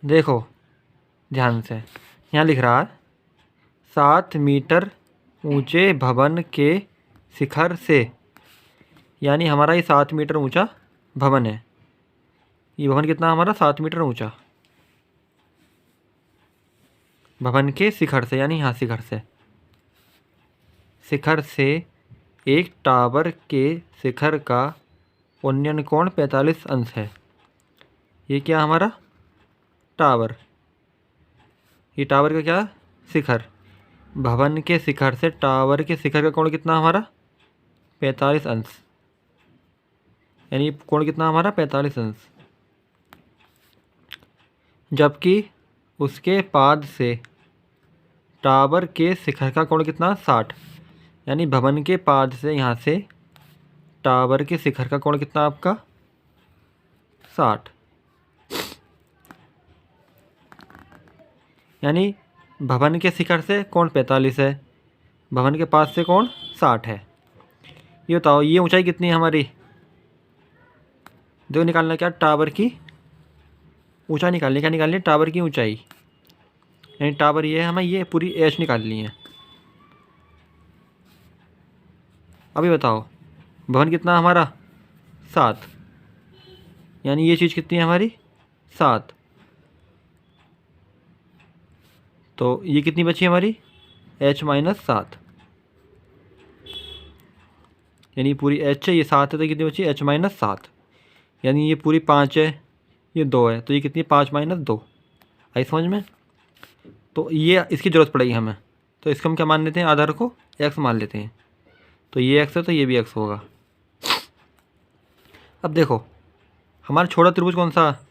देखो ध्यान से, यहाँ लिख रहा है 7 मीटर ऊंचे भवन के शिखर से, यानी हमारा ये 7 मीटर ऊंचा भवन है। ये भवन कितना हमारा 7 मीटर ऊंचा, भवन के शिखर से यानी यहाँ शिखर से एक टावर के शिखर का उन्नयन कोण 45 अंश है। ये क्या हमारा टावर, ये टावर का क्या शिखर, भवन के शिखर से टावर के शिखर का कोण कितना हमारा 45 अंश, यानी कोण कितना हमारा 45 अंश। जबकि उसके पाद से टावर के शिखर का कोण कितना 60, यानी भवन के पाद से यहाँ से टावर के शिखर का कोण कितना आपका 60, यानी भवन के शिखर से कोण 45 है, भवन के पास से कोण 60 है। ये बताओ ये ऊंचाई कितनी है हमारी, देखो निकालना क्या, टावर की ऊंचाई निकालनी, क्या निकालनी है टावर की ऊंचाई, यानी टावर ये है, हमें ये पूरी एच निकालनी है। अभी बताओ भवन कितना हमारा 7, यानी ये चीज़ कितनी है हमारी 7, तो ये कितनी बची हमारी h-7, यानी पूरी h है, ये 7 है तो कितनी बची h-7, यानी ये पूरी 5 है, ये 2 है, तो ये कितनी 5-2 आई समझ में। तो ये इसकी ज़रूरत पड़ेगी हमें, तो इसको हम क्या मान लेते हैं, आधार को x मान लेते हैं, तो ये x है तो ये भी x होगा। अब देखो हमारा छोटा त्रिभुज कौन सा,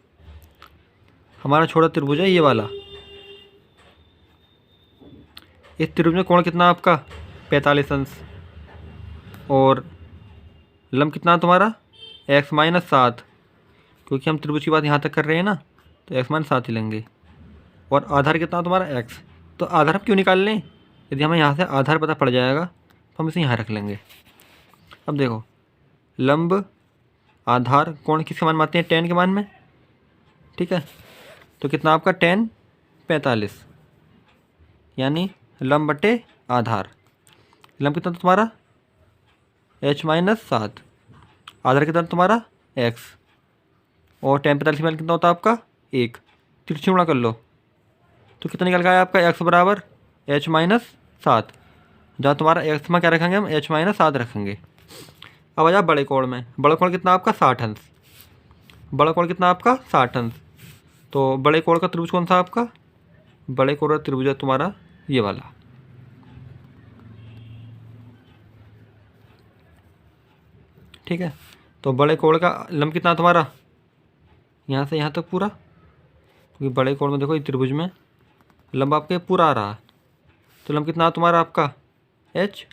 हमारा छोटा त्रिभुज है ये वाला, इस त्रिभुज में कोण कितना आपका 45 अंश, और लंब कितना तुम्हारा x-7, क्योंकि हम त्रिभुज की बात यहाँ तक कर रहे हैं ना, तो x-7 ही लेंगे, और आधार कितना तुम्हारा x, तो आधार हम क्यों निकाल लें, यदि हमें यहाँ से आधार पता पड़ जाएगा तो हम इसे यहाँ रख लेंगे। अब देखो लंब आधार कोण किसके मान में आते हैं, tan के मान में, ठीक है, तो कितना आपका tan 45, यानी लंब बटे आधार, लंब कितना तो तुम्हारा h-7, आधार कितना तुम्हारा x, और tan 45 मान कितना होता है आपका 1, तिरछी गुणा कर लो तो कितना निकल गया आपका x बराबर h-7, जहाँ तुम्हारा x में क्या रखेंगे हम h-7 रखेंगे। अब आ जाओ बड़े कोण में, बड़ा कोण कितना आपका 60 अंश, बड़ा कोण कितना आपका 60 अंश, तो बड़े कोण का त्रिभुज कौन सा आपका, बड़े कोण का त्रिभुज है तुम्हारा ये वाला, ठीक है। तो बड़े कोण का लंब कितना तुम्हारा यहाँ से यहाँ तक पूरा, क्योंकि बड़े कोण में देखो इस त्रिभुज में लंब आपके पूरा आ रहा है, तो लंब कितना तुम्हारा आपका h,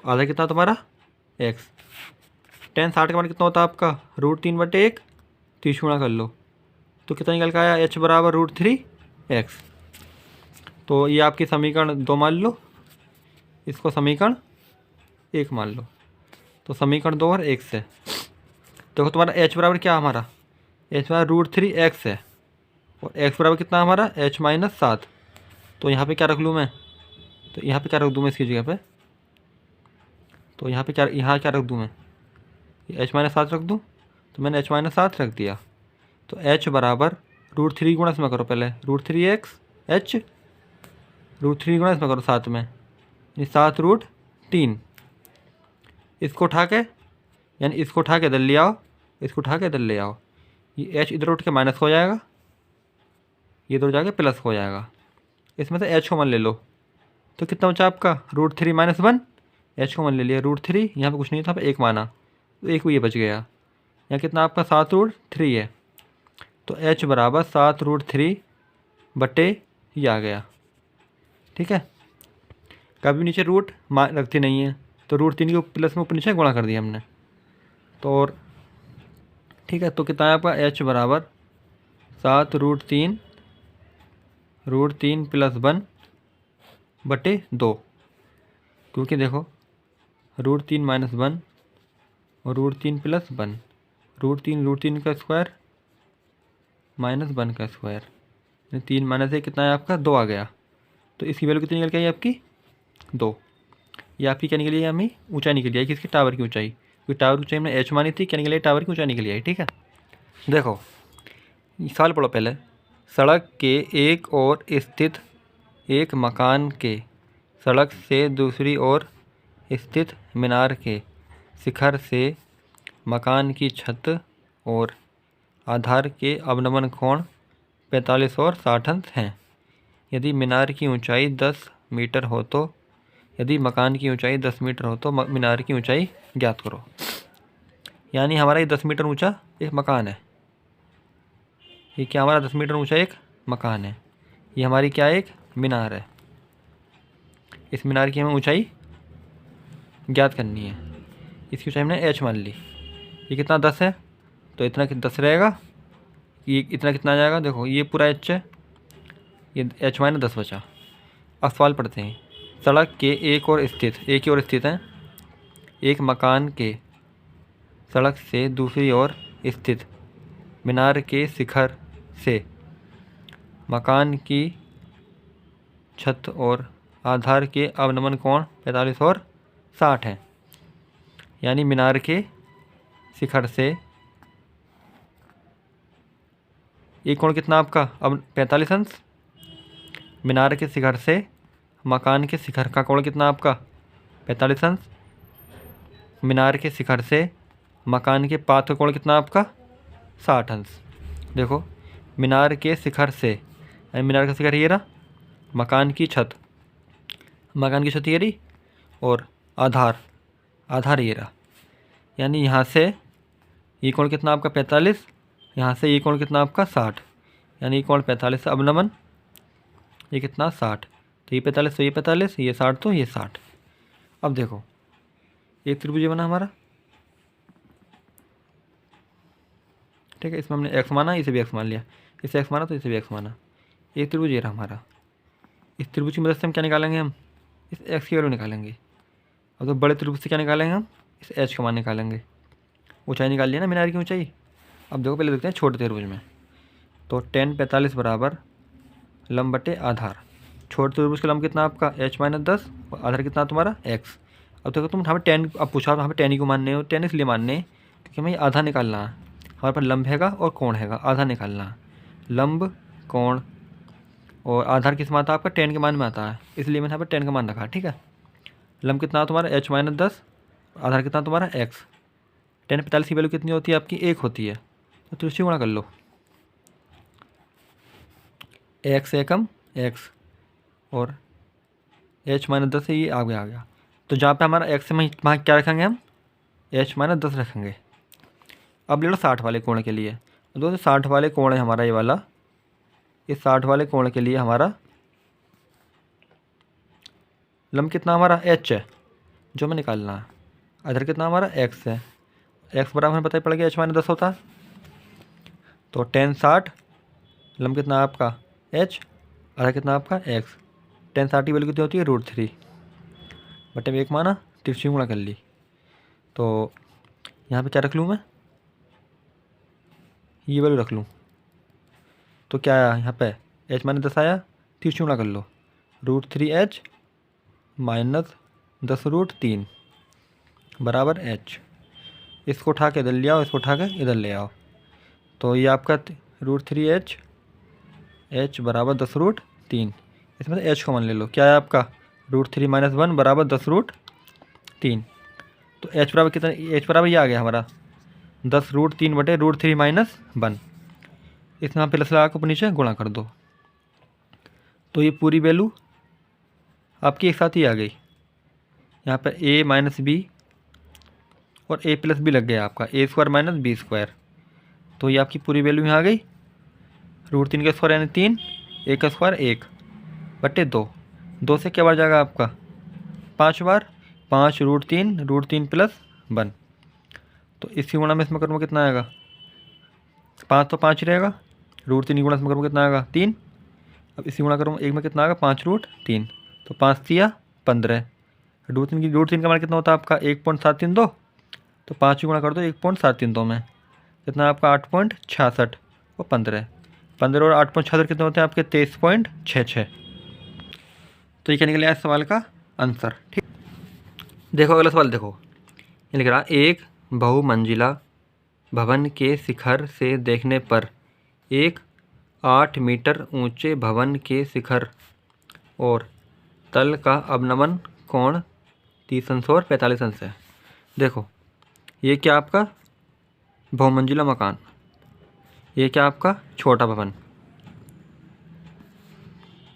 आधा कितना तुम्हारा x, tan 60 का मान कितना होता है आपका √3/1, 30 गुणा कर लो तो कितना निकल के आया h बराबर √3x। तो ये आपकी समीकरण 2 मान लो, इसको समीकरण 1 मान लो, तो समीकरण 2 और 1 से देखो तुम्हारा h बराबर क्या हमारा, h बराबर √3x है, और x बराबर कितना हमारा h-7, तो यहाँ पे क्या रख लूँ मैं, तो यहाँ पे क्या रख दूँ मैं इसकी जगह पे, तो यहाँ पे क्या, यहाँ क्या रख दूँ मैं, h-7 रख दूँ, तो मैंने h-7 रख दिया, तो h बराबर √3 गुणा इसमें करो पहले √3x h, √3 गुणा इसमें करो 7 में, यानी 7√3, इसको उठा के, यानी इसको उठा के इधर ले आओ, इसको उठा के इधर ले आओ, ये h इधर उठ के माइनस हो जाएगा, ये इधर जाके प्लस हो जाएगा, इसमें से h को मान ले लो, तो कितना बचा आपका √3 - 1, h को मान ले लिया √3, यहाँ पे कुछ नहीं था, 1 माना तो 1 ये बच गया, यहाँ कितना आपका 7√3 है, तो h बराबर 7√3 बटे ये आ गया, ठीक है। कभी नीचे रूट रखती नहीं है, तो √3 के प्लस में ऊपर नीचे गुणा कर दिया हमने, तो और ठीक है, तो कितना है आपका h बराबर 7√3 √3 + 1 बटे 2, क्योंकि देखो √3 - 1 और √3 + 1, √3 का स्क्वायर -1 का स्क्वायर, 3 माइनस 1 कितना है आपका 2 आ गया। तो इसकी वैल्यू कितनी निकल के आई आपकी 2। ये आपकी क्या निकली है हमें ऊंचाई निकली है किसकी टावर की ऊंचाई, क्योंकि टावर की ऊंचाई हमने h मानी थी, क्या निकली टावर की ऊंचाई निकली है। ठीक है देखो सवाल पढ़ो पहले। सड़क के एक ओर स्थित एक मकान के सड़क से दूसरी ओर स्थित मीनार के शिखर से मकान की छत और आधार के अवनमन कोण 45 और 60 अंश हैं। यदि मीनार की ऊंचाई 10 मीटर हो तो यदि मकान की ऊंचाई 10 मीटर हो तो मीनार की ऊंचाई ज्ञात करो। यानी हमारा ये 10 मीटर ऊंचा एक मकान है। ये क्या हमारा 10 मीटर ऊंचा एक मकान है। ये हमारी क्या एक मीनार है। इस मीनार की हमें ऊंचाई ज्ञात करनी है। इसकी ऊंचाई हमने h मान ली। ये कितना 10 है तो इतना 10 रहेगा। ये इतना कितना आ जाएगा देखो ये पूरा h है, ये h माइनस 10 बचा। अब सवाल पढ़ते हैं। सड़क के एक और स्थित है एक मकान के सड़क से दूसरी ओर स्थित मीनार के शिखर से मकान की छत और आधार के अवनमन कोण 45 और 60 हैं। यानी मीनार के शिखर से ये कोण कितना आपका अब 45 अंश। मीनार के शिखर से मकान के शिखर का कोण कितना आपका 45 अंश। मीनार के शिखर से मकान के पात का कोण कितना आपका 60 अंश। देखो मीनार के शिखर से मीनार का शिखर ये रहा, मकान की छत ये रही और आधार ये रहा। यानी यहाँ से ये कोण कितना आपका 45, यहाँ से ये कोण कितना आपका 60। यानी ये कोण 45 अब नमन ये कितना 60। तो ये 45 तो ये 45, ये 60 तो ये 60। अब देखो एक त्रिभुज बना हमारा। ठीक है इसमें हमने x माना, इसे भी x मान लिया, इसे x माना तो इसे भी x माना। एक त्रिभुज ये रहा हमारा। इस त्रिभुज की मदद से हम क्या निकालेंगे, हम इस x की वैल्यू निकालेंगे। अब तो बड़े त्रिभुज से क्या निकालेंगे, हम इस h का मान निकालेंगे। ऊंचाई निकाल लिया ना मीनार की ऊंचाई। अब देखो पहले देखते हैं छोटे त्रिभुज में। तो tan 45 बराबर लंब बटे आधार। छोटे त्रिभुज का लंब कितना आपका h माइनस 10 और आधार कितना तुम्हारा x। अब देखो तुम हमें tan अब पूछा तो हमें tan ही को मानने हो। tan इसलिए मानने क्योंकि हमें आधा निकालना है। हमारे पास लंब हैगा और कोण हैगा, आधा निकालना है। लंब कोण और आधार किस में आता है आपका tan के मान में आता है, इसलिए मैंने यहाँ पर tan का मान रखा। ठीक है लंब कितना तुम्हारा h माइनस 10, आधार कितना तुम्हारा x। tan 45 की वैल्यू कितनी होती है आपकी 1 होती है। तो तुलसी गुणा कर लो, x एकम x और h माइनस 10 से ये आगे आ गया। तो जहाँ पे हमारा x में वहाँ क्या रखेंगे, हम h माइनस 10 रखेंगे। अब ले लो 60 वाले कोण के लिए। दोस्तों 60 वाले कोण है हमारा ये वाला। इस 60 वाले कोण के लिए हमारा लंब कितना हमारा h है जो हमें निकालना है। आधार कितना हमारा x है। x बराबर हमें पता ही पड़ गया h माइनस 10 होता है। तो tan 60 लंब कितना आपका h, आधार कितना आपका x। tan 60 की वैल्यू कितनी होती है √3 बटे में 1 माना, तिरछी गुणा कर ली। तो यहाँ पे क्या रख लूँ मैं, ये वैल्यू रख लूँ। तो क्या आया यहाँ पे h माइनस 10 आया, तिरछी गुणा कर लो। √3h माइनस 10√3 बराबर h। इसको उठा के इधर ले आओ, इसको उठा के इधर ले आओ। तो ये आपका √3h h बराबर 10√3। इसमें से h को मान ले लो, क्या है आपका √3 माइनस 1 बराबर 10√3। तो h बराबर कितना, h बराबर ये आ गया हमारा 10√3 बटे √3 माइनस 1। इसमें आप प्लस लगा के ऊपर नीचे गुणा कर दो। तो ये पूरी वैल्यू आपकी एक साथ ही आ गई। यहाँ पर a माइनस बी और a प्लस बी लग गया आपका a² माइनस b²। तो ये आपकी पूरी वैल्यू यहाँ आ गई। √3 का स्क्वायर यानी 3, 1 का स्क्वायर 1 बटे 2। 2 से क्या बार जाएगा आपका 5 बार, 5 √3 प्लस 1। तो इसी गुणा में इसमें करूँगा कितना आएगा 5 तो 5 रहेगा। √3 की गुणा इसमें करूँगा कितना आएगा 3। अब इसी गुणा करूँगा एक में कितना आएगा 5√3। तो 5 3 15। √3 का मान कितना होता है आपका 1.732। तो 5 गुणा कर दो 1.732 में कितना आपका 8.66 और 15। 15 और 8.76 कितने होते हैं आपके? 23.66। तो ये क्या निकल आया सवाल का आंसर। ठीक, देखो अगला सवाल देखो, ये लिख रहा, एक बहुमंजिला भवन के शिखर से देखने पर एक 8 मीटर ऊंचे भवन के शिखर और तल का अवनमन कोण 30 अंश और 45 अंश है। देखो ये क्या आपका बहुमंजिला मकान, ये क्या आपका छोटा भवन,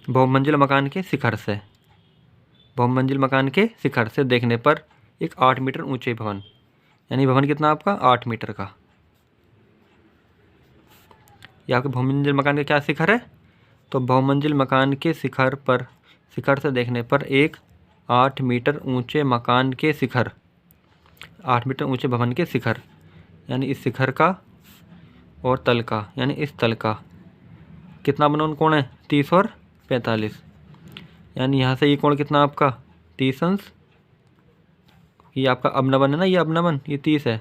बहुमंजिला मकान के शिखर से, बहुमंजिल मकान के शिखर से देखने पर एक 8 मीटर ऊंचे भवन, यानी भवन कितना आपका 8 मीटर का। ये आपके बहुमंजिल मकान का क्या शिखर है? तो बहुमंजिल मकान के शिखर पर, शिखर से देखने पर एक 8 मीटर ऊंचे मकान के शिखर, 8 मीटर ऊंचे भवन के शिखर, यानी इस शिखर का और तल का, यानी इस तल का कितना अवनमन कोण है? 30 और 45, यानी यहाँ से ये कोण कितना आपका 30 अंश, ये आपका अवनमन है ना, ये अवनमन, ये 30 है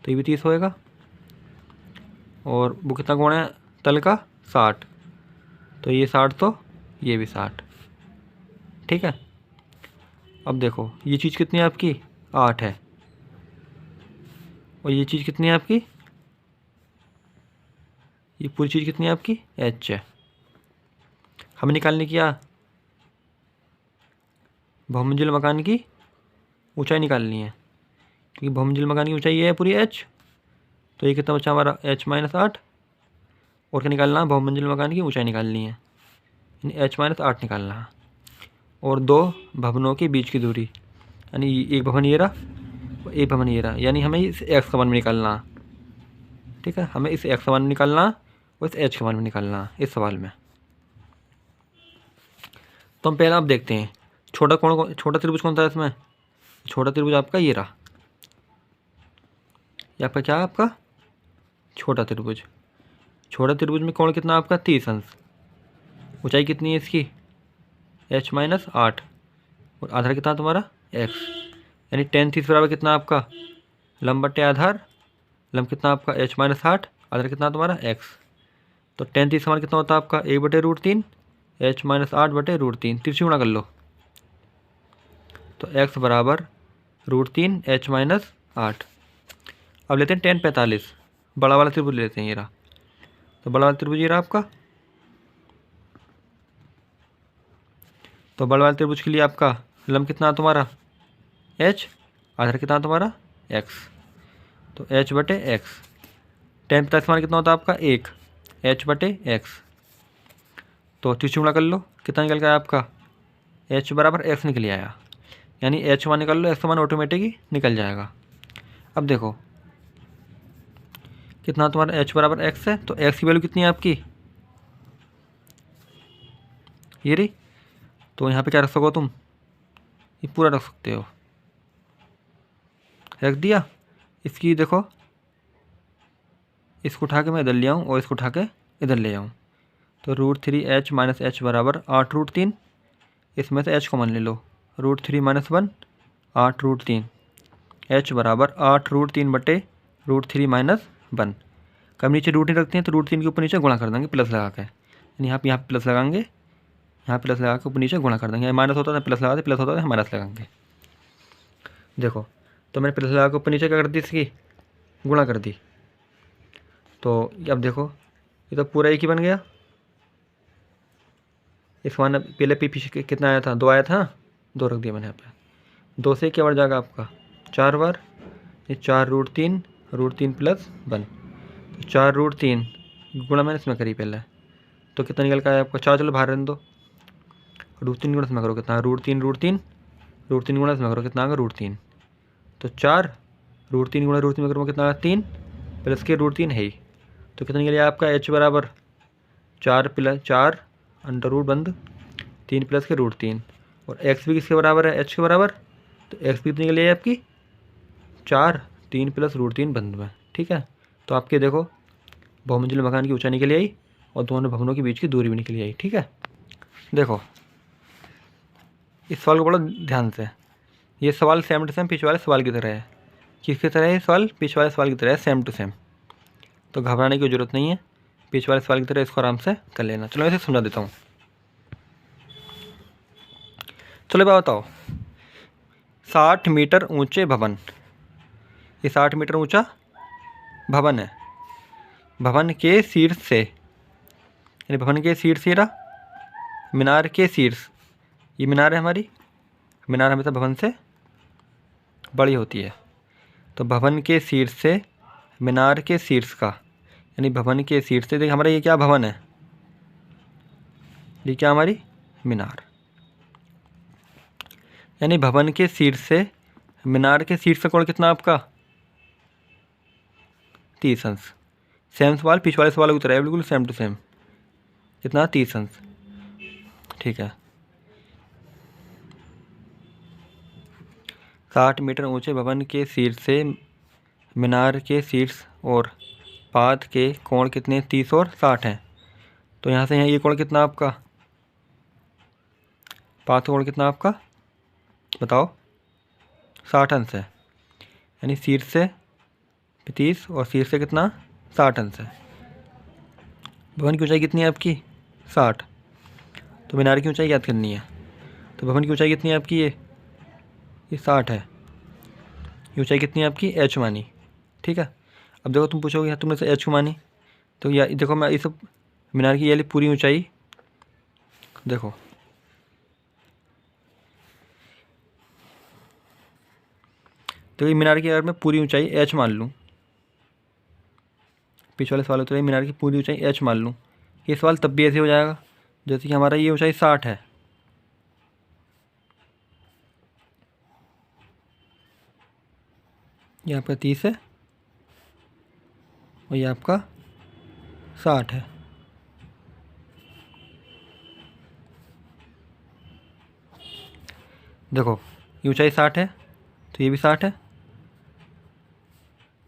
तो ये भी 30 होएगा। और वो कितना कोण है तल का? 60, तो ये 60 तो ये भी 60। ठीक है, अब देखो ये चीज़ कितनी है आपकी? 8 है, और ये चीज़ कितनी है आपकी? ये पूरी चीज़ कितनी है आपकी? h है। हमें निकालने की बहुमंजिल मकान की ऊंचाई निकालनी है, क्योंकि बहुमंजिल मकान की ऊंचाई ये है पूरी h। तो ये कितना बचा हमारा? h-8। और क्या निकालना है? बहुमंजिल मकान की ऊंचाई निकालनी है, यानी h-8 निकालना है। और दो भवनों के बीच की दूरी, यानी एक भवन ये रहा और एक भवन ये रहा, यानी हमें इस x का मान में निकालना है। ठीक है, हमें इस x का मान में निकालना और इस h का मान में निकालना है इस सवाल में। तो हम पहला आप देखते हैं छोटा कोण, छोटा त्रिभुज कौन सा है इसमें? छोटा त्रिभुज आपका ये रहा, ये आपका क्या है? आपका छोटा त्रिभुज। छोटा त्रिभुज में कोण कितना आपका? 30 अंश। ऊंचाई कितनी है इसकी? h-8, और आधार कितना तुम्हारा? x, यानी tan 30 बराबर कितना आपका? लंब बटे आधार, लंब कितना आपका? h-8, आधार कितना तुम्हारा? x। तो tan 30 हमारा कितना होता है आपका? 1/√3, h-8/√3, तिरछी गुणा कर लो, तो x बराबर √3 h-8। अब लेते हैं tan 45, बड़ा वाला त्रिभुज लेते हैं, ये रहा। तो बड़ा वाला त्रिभुज ये रहा आपका। तो बड़ा वाले त्रिभुज के लिए आपका लंब कितना तुम्हारा? h, आधार कितना तुम्हारा? x, तो h/x। tan 45 मान कितना होता है आपका? 1, h/x। तो तिरछी गुणा कर लो, कितना निकल गया आपका? h बराबर x निकल आया, यानी h मान निकाल लो, x का मान ऑटोमेटिक ही निकल जाएगा। अब देखो कितना तुम्हारा h बराबर x है, तो x की वैल्यू कितनी है आपकी? ये रही। तो यहाँ पे क्या रख सको तुम? ये पूरा रख सकते हो, रख दिया। इसकी देखो, इसको उठा के मैं इधर ले आऊँ और इसको उठा के इधर ले आऊँ, तो √3h - h बराबर 8√3। इसमें से h को मान ले लो, √3 - 1 8√3, h बराबर 8√3/√3 - 1। कब नीचे √3 रखते हैं तो √3 के ऊपर नीचे गुणा कर देंगे प्लस लगा के, यानी यहाँ पे प्लस लगाएंगे, यहाँ प्लस लगा के ऊपर नीचे गुणा कर देंगे। माइनस होता है प्लस लगाते, प्लस होता है माइनस लगाएंगे। देखो तो मैंने प्लस लगा के ऊपर नीचे क्या कर दी? इसकी गुणा कर दी। तो अब देखो ये तो पूरा एक ही बन गया। इस मान पहले पीछे कितना आया था? 2 आया था, 2 रख दिया मैंने यहाँ पे। 2 से क्या बढ़ जाएगा आपका? 4 बार, ये 4√3 √3 + 1, तो 4√3 गुणा मैंने इसमें करी पहले, तो कितना निकल का आया आपका? 4 चलो बाहर रहने दो, √3 गुणा इसमें करो कितना? √3 गुणा इसमें करो कितना आएगा? √3। तो 4 √3 गुणा √3 में करो कितना आएगा? 3 प्लस के √3 है ही, तो कितना निकल गया आपका? h बराबर 4 + 4 अंडर रूट बंद 3 प्लस के √3, और x भी किसके बराबर है? h के बराबर। तो x भी कितनी निकल है आपकी? 4 3 प्लस √3 बंद में। ठीक है, तो आपके देखो बहुमंजिल मकान की ऊंचाई निकल आई और दोनों भवनों के बीच की दूरी भी निकल आई। ठीक है, देखो इस सवाल को बड़ा ध्यान से, ये सवाल सेम टू सेम पिछले वाले सवाल की तरह है। किसकी तरह है? सवाल पिछले वाले सवाल की तरह है, सेम टू सेम। तो घबराने की ज़रूरत नहीं है, पीछे वाले सवाल की तरह इसको आराम से कर लेना। चलो मैं इसे समझा देता हूँ। चलो बात बताओ, 60 मीटर ऊंचे भवन, ये 60 मीटर ऊंचा भवन है। भवन के शीर्ष से, यानी भवन के शीर्ष से रहा, मीनार के शीर्ष, ये मीनार है हमारी। मीनार हमेशा भवन से बड़ी होती है। तो भवन के शीर्ष से मीनार के शीर्ष का, यानी भवन के शीर्ष से, देखिए हमारा ये क्या भवन है, ये क्या हमारी मीनार, यानी भवन के शीर्ष से मीनार के शीर्ष का कोण कितना आपका 30 अंश। सेम सवाल पिछले वाले सवाल की तरह है, बिल्कुल सेम टू सेम। कितना 30 अंश, ठीक है। 60 मीटर ऊंचे भवन के शीर्ष से मीनार के शीर्ष और पाद के कोण कितने 30 और 60 हैं। तो यहाँ से यहाँ ये कोण कितना आपका, पाद का कोण कितना आपका बताओ 60 अंश है, यानी शीर्ष से 30 और शीर्ष से कितना 60 अंश है। भवन की ऊंचाई कितनी है आपकी 60, तो मीनार की ऊंचाई याद करनी है। तो भवन की ऊंचाई कितनी है आपकी, ये 60 है। ये ऊंचाई कितनी है आपकी h मानी, ठीक है। अब देखो तुम पूछोगे यहाँ तुमने से h मानी, तो या देखो मैं इस मीनार की ये पूरी ऊंचाई देखो, तो ये मीनार की अगर मैं पूरी ऊंचाई h मान लूँ, पिछले वाले सवाल तो मीनार की पूरी ऊंचाई h मान लूँ, ये सवाल तब भी ऐसे हो जाएगा जैसे कि हमारा ये ऊंचाई 60 है, ये आपका 30 है और ये आपका 60 है। देखो ये ऊंचाई 60 है तो ये भी 60 है,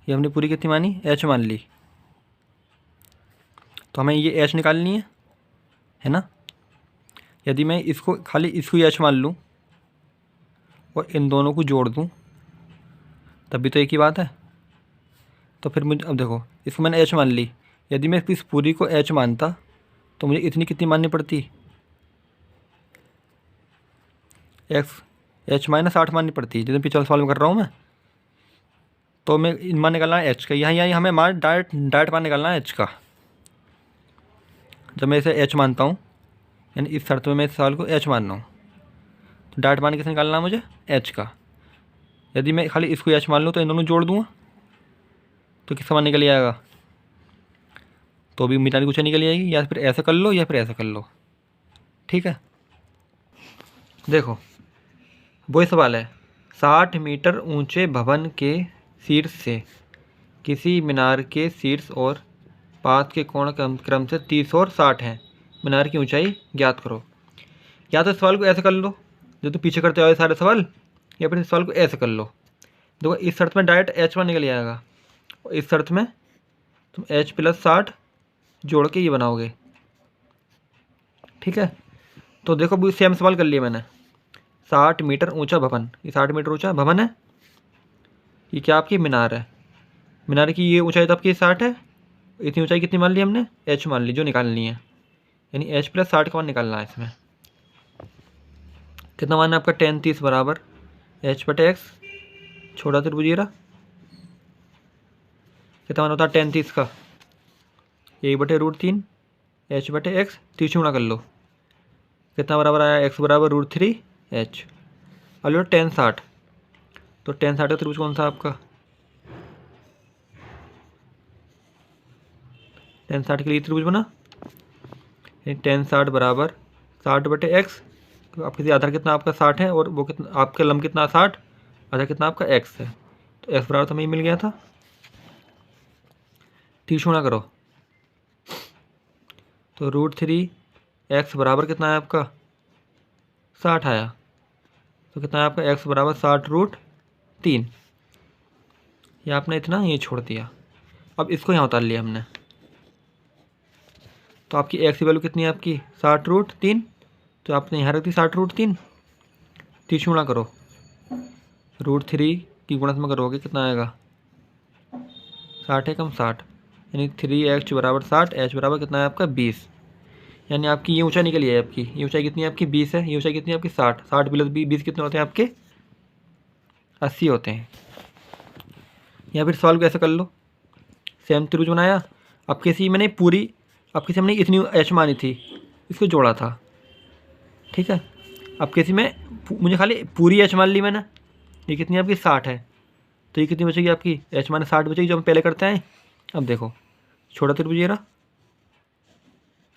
ये हमने पूरी कितनी मानी h मान ली, तो हमें ये h निकालनी है ना। यदि मैं इसको खाली इसको h मान लूँ और इन दोनों को जोड़ दूँ तब भी तो एक ही बात है। तो फिर मुझे अब देखो इसको मैंने h मान ली, यदि मैं इस पूरी को h मानता तो मुझे इतनी कितनी माननी पड़ती, h माइनस 8 माननी पड़ती, जितने पिछले सवाल में कर रहा हूँ मैं। तो मैं मान निकालना है h का, यहाँ हमें मान डायरेक्ट मान निकालना है h का। जब मैं इसे h मानता हूँ, यानी इस शर्त में मैं इस सवाल को h मान रहा हूँ, तो डायरेक्ट मान किसे निकालना है मुझे h का। यदि मैं खाली इसको h मान लूँ तो इन दोनों जोड़ दूँगा तो किसका मान निकल आएगा, तो भी मीनार की ऊंचाई निकल आएगी। या फिर ऐसा कर लो या फिर ऐसा कर लो, ठीक है। देखो वही सवाल है, 60 मीटर ऊंचे भवन के शीर्ष से किसी मीनार के शीर्ष और पाद के कोण क्रम से 30 और 60 हैं, मीनार की ऊंचाई ज्ञात करो। या तो सवाल को ऐसे कर लो जो तुम पीछे करते हो सारे सवाल, या फिर इस सवाल को ऐसे कर लो। देखो इस शर्त में डायरेक्ट h मान निकल आएगा और इस शर्त में तुम h प्लस 60 जोड़ के ये बनाओगे, ठीक है। तो देखो सेम सवाल कर लिया मैंने, 60 मीटर ऊंचा भवन, ये 60 मीटर ऊंचा भवन है, ये क्या आपकी मीनार है। मीनार की ये ऊंचाई तो आपकी 60 है, इतनी ऊंचाई कितनी मान ली हमने h मान ली, जो निकालनी है, यानी h प्लस 60 का मान निकालना है। इसमें कितना मान है आपका tan 30 बराबर h बटे x, छोटा त्रिभुज ये रहा, कितना मान होता है tan 30 का 1/√3 h बटे x, 30 गुणा कर लो, कितना बराबर आया x बराबर √3 h। अब लो tan 60, तो tan 60 का त्रिभुज कौन सा आपका, tan 60 के लिए त्रिभुज बना, tan 60 बराबर 60 बटे x, आपके से आधार कितना आपका 60 है और वो कितना आपका लंब कितना 60, आधार कितना आपका x है, तो x बराबर तो हमें मिल गया था। 30 गुणा करो तो √3 x बराबर कितना है आपका 60 आया, तो कितना है आपका x बराबर 60√3, ये आपने इतना ये छोड़ दिया। अब इसको यहाँ उतार लिया हमने, तो आपकी x की वैल्यू कितनी है आपकी 60√3, तो आपने यहाँ रख दी 60√3। 30 गुणा करो, √3 की गुणा में करोगे कितना आएगा 60 है कम 60, यानी 3h बराबर 60, h बराबर कितना है आपका 20। यानी आपकी ये ऊंचाई निकली है, आपकी ये ऊंचाई कितनी है आपकी 20 है, ये ऊंचाई कितनी है आपकी 60। 60 प्लस 20 कितने होते हैं आपके 80 होते हैं। या फिर सॉल्व कैसे कर लो, सेम त्रिभुज बनाया, अब किसी मैंने पूरी, अब किसी हमने इतनी एच मानी थी, इसको जोड़ा था, ठीक है। अब किसी में मुझे खाली पूरी एच मान ली मैंने, ये कितनी आपकी 60 है, तो ये कितनी बचेगी आपकी एच माने 60 बचेगी, जो हम पहले करते हैं। अब देखो छोटा त्रिभुज ये रहा,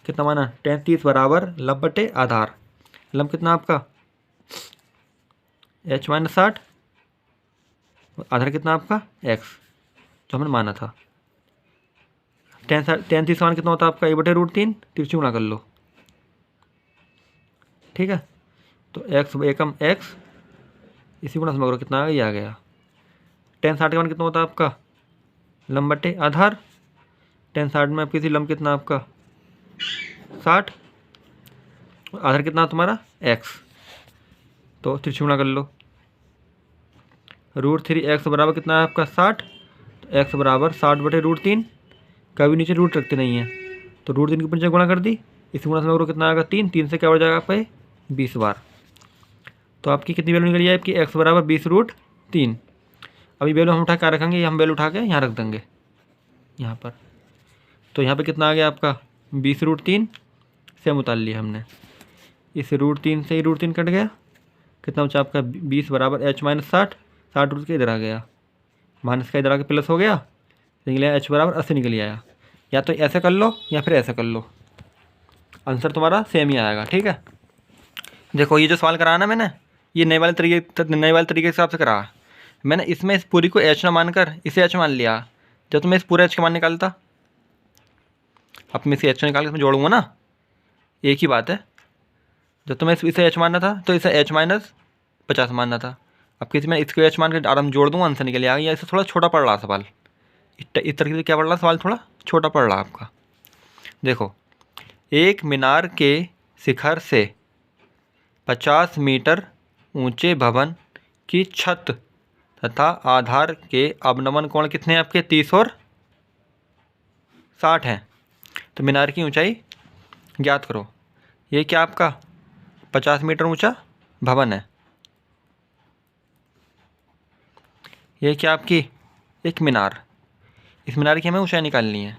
कितना माना 33 बराबर लब बटे आधार, लब कितना आपका एच माइनस 60, आधार कितना आपका एक्स, जो हमने माना था। 33 मान कितना होता है आपका ए बटे √3, तिरछी गुणा कर लो, ठीक है। तो एक्स एकम एक्स, इसी गुणा समझ करो कितना आ गया, ये आ गया। 1060 का मान कितना होता है आपका लंब बटे आधार, 1060 में आपकी लंब कितना आपका 60, आधार कितना तुम्हारा एक्स, तो तिरछी गुणा कर लो। √3x बराबर कितना है आपका 60, तो x बराबर 60 बटे √3, कभी नीचे रूट रखते नहीं है, तो √3 के ऊपर जब गुणा कर दी, इसी गुणा समझ करो कितना आएगा 3, 3 से क्या बढ़ जाएगा आपका 20 बार। तो आपकी कितनी वैल्यू निकली है आपकी x बराबर 20√3। अभी वैल्यू हम उठा क्या रखेंगे, हम वैल्यू उठा के यहाँ रख देंगे यहाँ पर। तो यहाँ पे कितना आ गया आपका 20√3 से उतार लिया हमने, इस √3 से ही √3 कट गया, कितना बचा आपका 20 बराबर h माइनस 60, 60 रूट के इधर आ गया, माइनस का इधर आके प्लस हो गया, निकल आया h बराबर 80 निकल आया। या तो ऐसे कर लो या फिर ऐसे कर लो, आंसर तुम्हारा सेम ही आएगा, ठीक है। देखो ये जो सवाल कराया ना मैंने, ये नए वाले तरीके के हिसाब से करा मैंने, इसमें इस पूरी को h ना मानकर इसे h मान लिया। जब तुम्हें इस पूरे h का मान निकालता, अब मैं इसे h निकाल के इसमें जोड़ूंगा ना, एक ही बात है। जब तुम्हें इसे h मानना था तो इसे h माइनस 50 मानना था, अब किसी में इसको h मान के आराम जोड़ दूंगा, आंसर निकल आएगा। या इससे थोड़ा छोटा पड़ रहा सवाल, इस तरीके से क्या पड़ रहा सवाल, थोड़ा छोटा पड़ रहा आपका। देखो एक मीनार के शिखर से 50 मीटर ऊंचे भवन की छत तथा आधार के अवनमन कोण कितने हैं आपके 30 और 60 हैं। तो मीनार की ऊंचाई ज्ञात करो। ये क्या आपका 50 मीटर ऊंचा भवन है, ये क्या आपकी एक मीनार, इस मीनार की हमें ऊंचाई निकालनी है।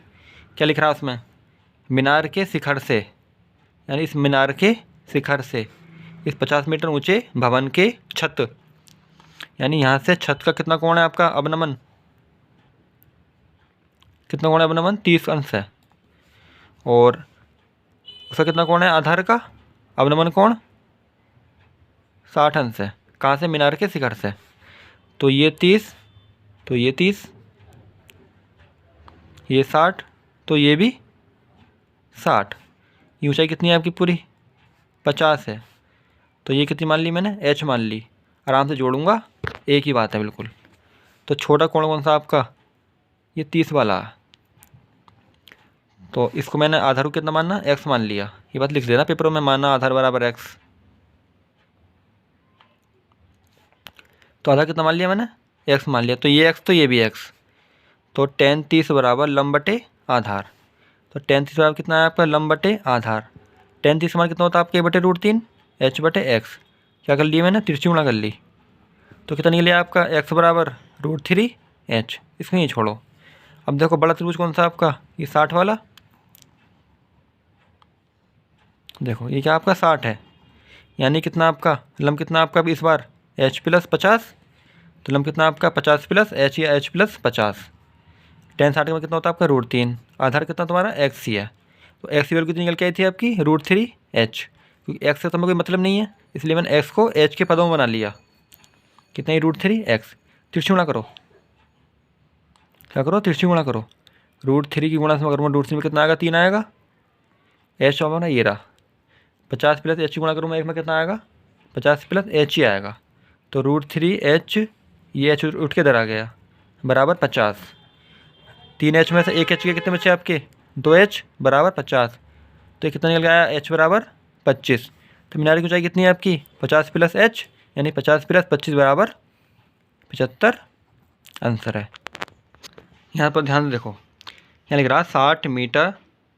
क्या लिख रहा है उसमें, मीनार के शिखर से, यानी इस मीनार के शिखर से इस 50 मीटर ऊंचे भवन के छत, यानी यहाँ से छत का कितना कोण है आपका अवनमन, कितना कोण है अवनमन 30 अंश है, और उसका कितना कोण है आधार का अवनमन कोण 60 अंश है। कहाँ से, मीनार के शिखर से। तो ये 30, तो ये 30, ये 60, तो ये भी 60। ये ऊंचाई कितनी है आपकी पूरी 50 है, तो ये कितनी मान ली मैंने h मान ली, आराम से जोड़ूंगा, एक ही बात है बिल्कुल। तो छोटा कोण कौन सा आपका, ये 30 वाला है, तो इसको मैंने आधार को कितना मानना x मान लिया। ये बात लिख देना पेपरों में, माना आधार बराबर x, तो आधार कितना मान लिया मैंने x मान लिया, तो ये x तो ये भी x, तो tan 30 बराबर लंब बटे आधार। तो tan 30 बराबर कितना है आपका लंब बटे आधार, tan 30 मान कितना होता है आपके बटे √3 h बटे x, क्या कर लिया मैंने तिरछी गुणा कर ली, तो कितना निकल आपका x बराबर √3 h, इसमें ही छोड़ो। अब देखो बड़ा त्रिभुज कौन सा आपका, ये 60 वाला, देखो ये क्या आपका 60 है, यानी कितना आपका लंब कितना आपका इस बार h प्लस 50, तो लंब कितना आपका 50 प्लस h या h प्लस 50। tan 60 में कितना होता है आपका √3, आधार कितना तुम्हारा x ही है, तो x की वैल्यू कितनी निकल के आई थी आपकी √3 h, क्योंकि x से तो हमें कोई मतलब नहीं है, इसलिए मैंने x को h के पदों में बना लिया। कितना ही √3 x, तिरछी गुणा करो, क्या करो तिरछी गुणा करो, √3 की गुणा से अगर मैं √3 में कितना आएगा 3 आएगा, h होगा ना ये रहा 50 प्लस h गुणा करूँ मैं एक में कितना आएगा 50 प्लस h ही आएगा, तो √3 h, ये h उठ के इधर आ गया बराबर 50, 3h में से एक h के कितने बचे आपके 2h बराबर 50, तो ये कितना निकल गया h बराबर 25। तो मीनार की ऊंचाई कितनी है आपकी 50 प्लस h, यानी 50 प्लस 25 बराबर 75 आंसर है। यहाँ पर ध्यान से देखो, यहाँ लिख रहा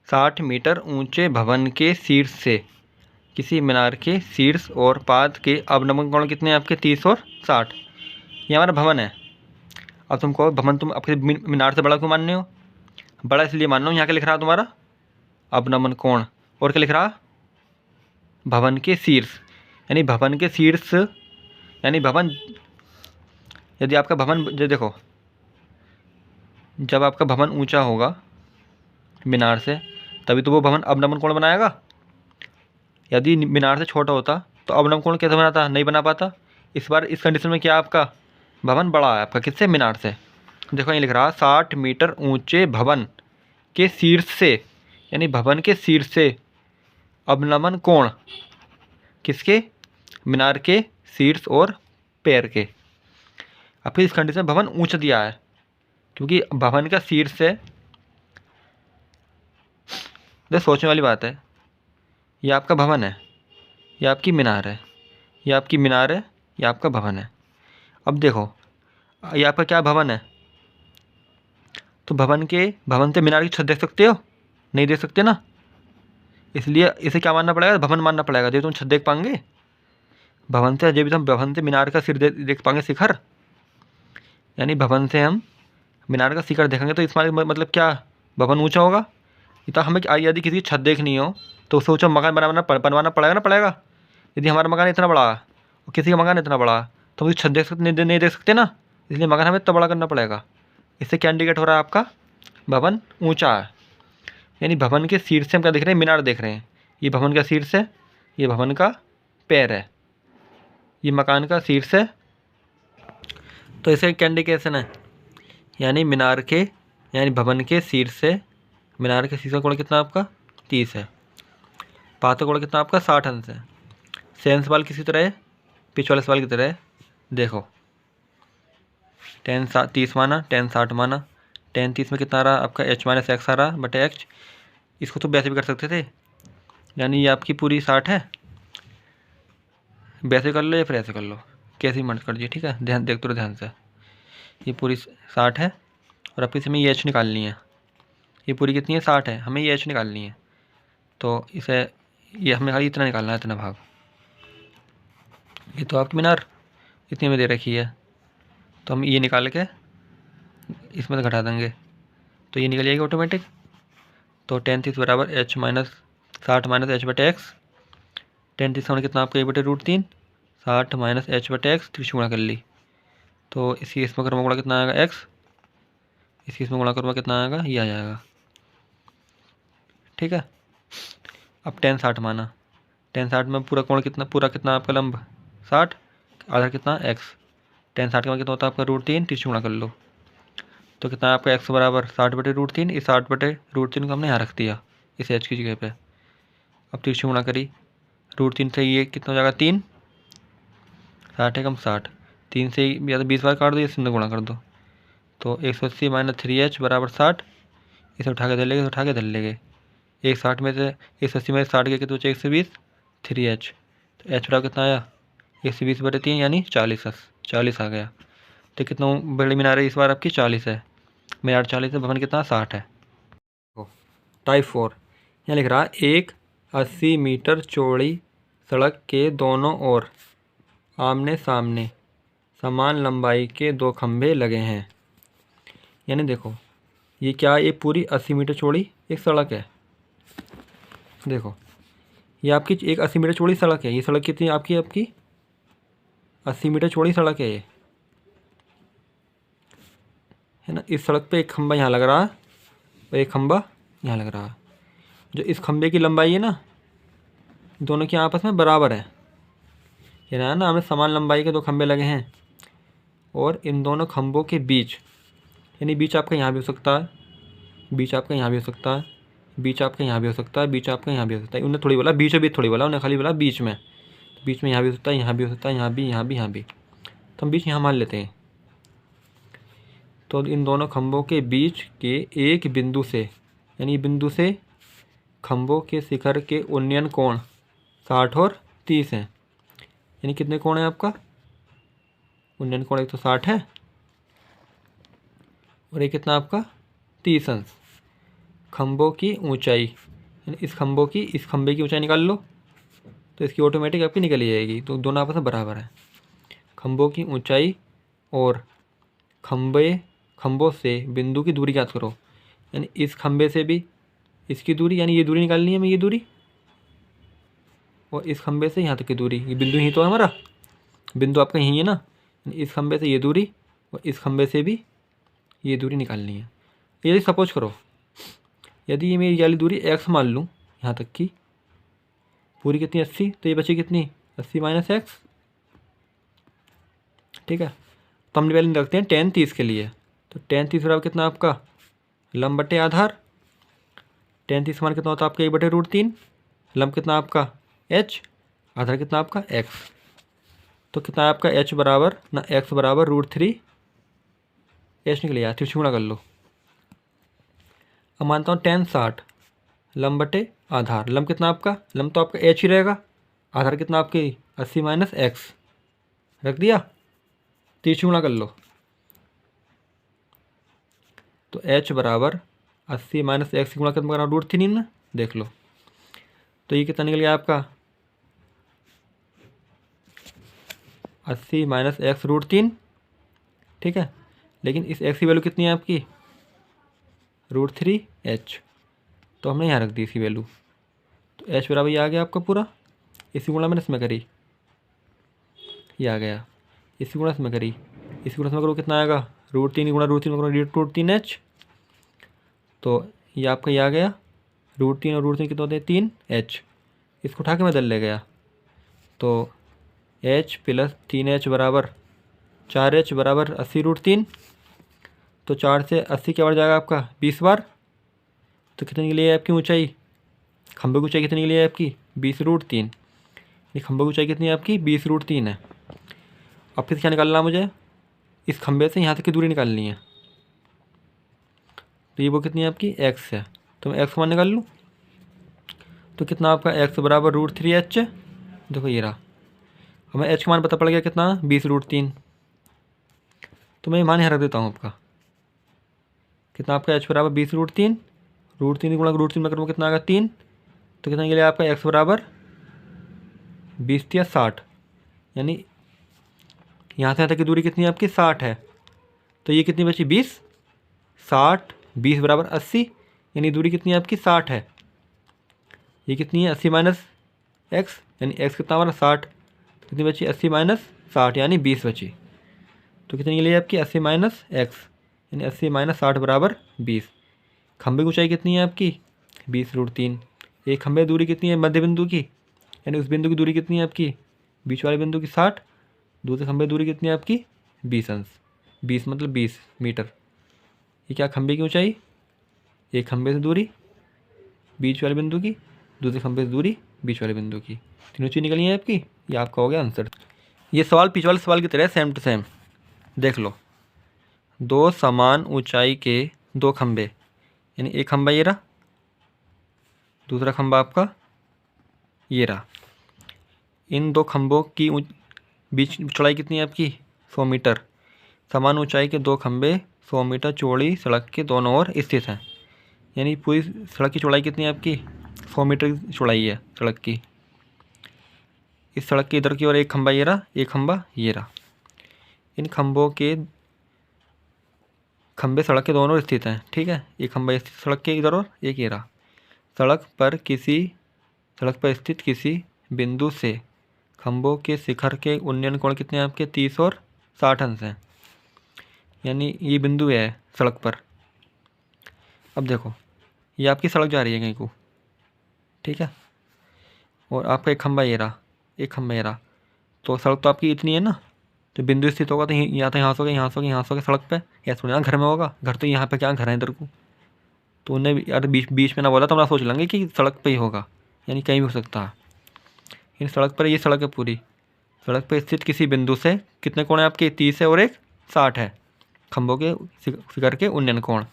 60 मीटर ऊंचे भवन के शीर्ष से किसी मीनार के शीर्ष और पाद के अवनमन कोण कितने हैं आपके 30 और 60। ये हमारा भवन है। अब तुम कहो भवन तुम आपके मीनार से बड़ा क्यों मान रहे हो? बड़ा इसलिए मान रहा हूँ, यहाँ क्या लिख रहा तुम्हारा अवनमन कोण, और क्या लिख रहा भवन के शीर्ष, यानी भवन के शीर्ष यानी भवन, यदि आपका भवन देखो जब आपका भवन ऊंचा होगा मीनार से तभी तो वो भवन अवनमन कोण बनाएगा। यदि मीनार से छोटा होता तो अवनमन कोण कैसे बनाता? नहीं बना पाता। इस बार इस कंडीशन में क्या आपका भवन बड़ा है आपका किससे? मीनार से। देखो ये लिख रहा 60 मीटर ऊंचे भवन के शीर्ष से, यानी भवन के शीर्ष से अवनमन कोण किसके? मीनार के शीर्ष और पैर के। अब फिर इस कंडीशन में भवन ऊंचा दिया है क्योंकि भवन का शीर्ष है। तो सोचने वाली बात है, ये आपका भवन है, ये आपकी मीनार है, ये आपकी मीनार है, ये आपका भवन है। अब देखो ये आपका क्या भवन है, तो भवन से मीनार की छत देख सकते हो? नहीं देख सकते ना, इसलिए इसे क्या मानना पड़ेगा? भवन मानना पड़ेगा। जब तुम छत देख पाएंगे भवन से, जब हम भवन से मीनार का सिर देख पाएंगे, शिखर, यानी भवन से हम मीनार का शिखर देखेंगे तो इसका मतलब क्या? भवन ऊंचा होगा। तो हमें यदि किसी की छत देखनी हो तो उससे ऊंचा मकान बनवाना पड़ेगा ना पड़ेगा। यदि हमारा मकान इतना बड़ा है और किसी का मकान इतना बड़ा है तो उसकी छत देख सकते नहीं देख सकते ना, इसलिए मकान हमें इतना बड़ा करना पड़ेगा। इससे क्या इंडिकेट हो रहा है आपका भवन ऊंचा है, यानी भवन के शीर्ष से हम क्या देख रहे हैं? मीनार देख रहे हैं। ये भवन का शीर्ष है, ये भवन का पैर है, ये मकान का शीर्ष है। तो इसका क्या इंडिकेशन है? यानी भवन के शीर्ष से मीनार के शीर्ष का कोण कितना आपका 30 है, पाद का कोण कितना आपका 60 अंश है। सेम सवाल किसी तरह है पिछ वाले सवाल की तरह है। देखो tan 30 माना, tan 60 माना, tan 30 में कितना आ रहा आपका h माइनस एक्स आ रहा बटे x। इसको तो वैसे भी कर सकते थे, यानी ये आपकी पूरी 60 है, वैसे कर लो या फिर ऐसे कर लो, कैसे ही मर्ज कर दीजिए, ठीक है। ध्यान देखते रहो ध्यान से। ये पूरी 60 है और अब इसे हमें ये h निकालनी है। ये पूरी कितनी है? 60 है, हमें ये h निकालनी है। तो इसे ये हमें खाली इतना निकालना है, इतना भाग। ये तो आपकी मीनार इतनी में दे रखी है, तो हम ये निकाल के इसमें से घटा देंगे तो ये निकल जाएगी ऑटोमेटिक। तो tan 30 बराबर h माइनस 60 माइनस h बटे एक्स। tan 30 होने कितना आपका ये बटे √3, 60 माइनस h बटे एक्स, 30 गुणा कर ली। तो इसी इसमें करूँगा गुणा कितना आएगा x, इसी इसमें गुणा करूँगा कितना आएगा? ये आ जाएगा, ठीक है। अब tan 60 माना, tan 60 में पूरा कोण कितना, पूरा कितना आपका लंब 60, आधा कितना x। tan 60 का कितना होता है आपका √3, 30 गुणा कर लो तो कितना है आपका x बराबर 60 बटे √3। इस 60 बटे √3 को हमने यहाँ रख दिया इस h की जगह पे। अब 30 गुणा करी, √3 से ये कितना हो जाएगा 3, 60 है कम 60, 3 से या तो 20 बार काट दो या 0 गुणा कर दो। तो 180 माइनस 3h बराबर 60। इसे उठा के धर लेंगे, उठा के धर लेंगे। 160 में से 180 में 60 के कितने बचे? 120, 3h। तो h बराबर कितना आया? 120 बटे 3 यानी 40 आ गया। तो कितना बड़ी मीनार है इस बार आपकी? 40 है। मीनार 40 है, भवन कितना? 60 है। टाइप 4 यहाँ लिख रहा एक 80 मीटर चौड़ी सड़क के दोनों ओर आमने सामने समान लंबाई के 2 खंभे लगे हैं। यानी देखो ये क्या, ये पूरी 80 मीटर चौड़ी एक सड़क है। देखो ये आपकी एक 80 मीटर चौड़ी सड़क है। ये सड़क कितनी आपकी 80 मीटर चौड़ी सड़क है ये, है ना। इस सड़क पे एक खंभा यहाँ लग रहा है और एक खंभा यहाँ लग रहा है। जो इस खंभे की लंबाई है ना, दोनों की आपस में बराबर है। ये ना हमें समान लंबाई के 2 खंभे लगे हैं और इन दोनों खंभों के बीच, यानी बीच आपका यहाँ भी हो सकता है, बीच आपका यहाँ भी हो सकता है, बीच आपका यहाँ भी हो सकता है, बीच आपका यहाँ भी हो सकता है। उन्हें थोड़ी बोला बीचों बीच, थोड़ी बोला उन्हें खाली बोला बीच में। बीच में यहाँ भी हो सकता है, यहाँ भी हो सकता है, यहाँ भी, यहाँ भी, यहाँ भी। तो हम बीच यहाँ मान लेते हैं। तो इन दोनों खंभों के बीच के एक बिंदु से, यानी बिंदु से खंभों के शिखर के उन्नयन कोण 60 और 30 हैं। यानी कितने कोण है आपका? उन्नयन कोण एक तो 60 है और एक कितना आपका 30 अंश। खंभों की ऊंचाई, यानी इस खंभे की ऊंचाई निकाल लो, तो इसकी ऑटोमेटिक आपकी निकल ही जाएगी। तो दोनों आपस में बराबर है। खंभों की ऊंचाई और खंभों से बिंदु की दूरी ज्ञात करो, यानी इस खंभे से भी इसकी दूरी, यानी ये दूरी निकालनी है हमें, ये दूरी, और इस खंभे से यहाँ तक की दूरी, ये बिंदु यहीं तो है हमारा, बिंदु आपका यहीं है ना, इस खंभे से ये दूरी और इस खंभे से भी ये दूरी निकालनी है। यदि सपोज करो, यदि ये मेरी वाली दूरी x मान लूँ यहाँ तक की, पूरी कितनी 80, तो ये बची कितनी 80 माइनस एक्स, ठीक है। तो हम वैल्यू रखते हैं tan 30 के लिए, तो tan 30 बराबर कितना आपका लंब बटे आधार, tan 30 मान कितना होता है आपका 1/√3, लंब कितना आपका h, आधार कितना आपका x, तो कितना है आपका h बराबर ना x बराबर √3 h निकल गया, गुणा कर लो। अब मानता हूँ tan 60 लंब बटे आधार, लंब कितना आपका, लंब तो आपका h ही रहेगा, आधार कितना आपकी 80 माइनस एक्स, रख दिया, 30 गुणा कर लो, तो h बराबर 80 माइनस एक्स गुणा कितना करना √3 ना, देख लो, तो ये कितना निकल गया आपका 80 माइनस एक्स √3, ठीक है। लेकिन इस x की वैल्यू कितनी है आपकी √3h, तो हमने यहाँ रख दी इसकी वैल्यू, तो h बराबर ये आ गया आपका पूरा, इसी गुणा मैंने इसमें करी, ये आ गया, इसी गुणा इसमें करी, इसी गुणा इसमें करो कितना आएगा √3 गुणा √3 में करो √3h, तो ये आपका ये आ गया √3 और √3 कितना होते हैं 3h, इसको उठा के मैं दल ले गया, तो h प्लस 3h बराबर 4h बराबर 80√3, तो 4 से 80 क्या बढ़ जाएगा आपका 20 बार, तो कितने के लिए आपकी ऊंचाई, खंभे की ऊंचाई कितने के लिए आपकी 20√3, ये खंभे की ऊंचाई कितनी है आपकी 20√3 है। अब फिर क्या निकालना है मुझे, इस खंभे से यहाँ तक की दूरी निकालनी है, तो ये वो कितनी है आपकी x है, तो मैं x मान निकाल लूँ, तो कितना आपका x बराबर √3h, देखो ये रहा, हमें h का मान पता पड़ गया कितना 20√3, तो मैं मान यहाँ रख देता हूँ आपका, कितना आपका h बराबर 20√3, √3 गुणा √3 में करूँ कितना आएगा 3, तो कितना के लिए आपका x बराबर 20 या 60, यानी यहाँ से यहाँ तक की दूरी कितनी है आपकी 60 है, तो ये कितनी बची 20, 60 20 बराबर 80, यानी दूरी कितनी है आपकी 60 है, ये कितनी है 80 माइनस एक्स, यानी x कितना हमारा 60, तो कितनी बची 80 माइनस 60 यानी 20 बची, तो कितनी के लिए आपकी 80 माइनस एक्स, यानी 80 माइनस 60 बराबर 20। खंभे की ऊंचाई कितनी है आपकी 20√3, एक खंभे दूरी कितनी है मध्य बिंदु की, यानी उस बिंदु की दूरी कितनी है आपकी बीच वाले बिंदु की 60, दूसरे खंभे दूरी कितनी है आपकी 20 अंश, 20 मतलब 20 मीटर, ये क्या खंभे की ऊंचाई, एक खंभे से दूरी बीच वाले बिंदु की, दूसरे खंभे से दूरी बीच वाले बिंदु की, तीनों चीज़ निकली है आपकी, ये आपका हो गया आंसर। ये सवाल पिछले वाले सवाल की तरह सेम टू सेम, देख लो, दो समान ऊंचाई के दो खंभे, यानी एक खंभा ये रहा, दूसरा खंभा आपका ये रहा, इन दो खंभों की बीच चौड़ाई कितनी है आपकी 100 मीटर, समान ऊंचाई के दो खंभे 100 मीटर चौड़ी सड़क के दोनों ओर स्थित हैं, यानी पूरी सड़क की चौड़ाई कितनी है आपकी 100 मीटर की चौड़ाई है सड़क की, इस सड़क के इधर की ओर एक खंभा ये रहा, एक खंभा ये रहा, इन खंभे सड़क के दोनों ओर स्थित हैं, ठीक है, एक खंभा सड़क के इधर और एक ये रहा, सड़क पर स्थित किसी बिंदु से खंभों के शिखर के उन्नयन कोण कितने हैं आपके 30 और 60 अंश हैं, यानी ये बिंदु है सड़क पर। अब देखो ये आपकी सड़क जा रही है कहीं को, ठीक है, और आपका एक खंभा ये रहा, एक खंभा ये रहा, तो सड़क तो आपकी इतनी है ना, तो बिंदु स्थित होगा तो यहाँ तो यहाँ से होगा, यहाँ से होगा, यहाँ से होगा सड़क पे, या थोड़ी ना घर में होगा, घर तो यहाँ पे क्या घर है इधर को, तो उन्हें यार बीच में ना बोला तो हम सोच लेंगे कि सड़क पे ही होगा, यानी कहीं भी हो सकता है, इन सड़क पर ये सड़क है पूरी, सड़क पर स्थित किसी बिंदु से कितने कोण है आपके 30 है और एक 60 है, खंभों के शिखर के उन्नयन कोण,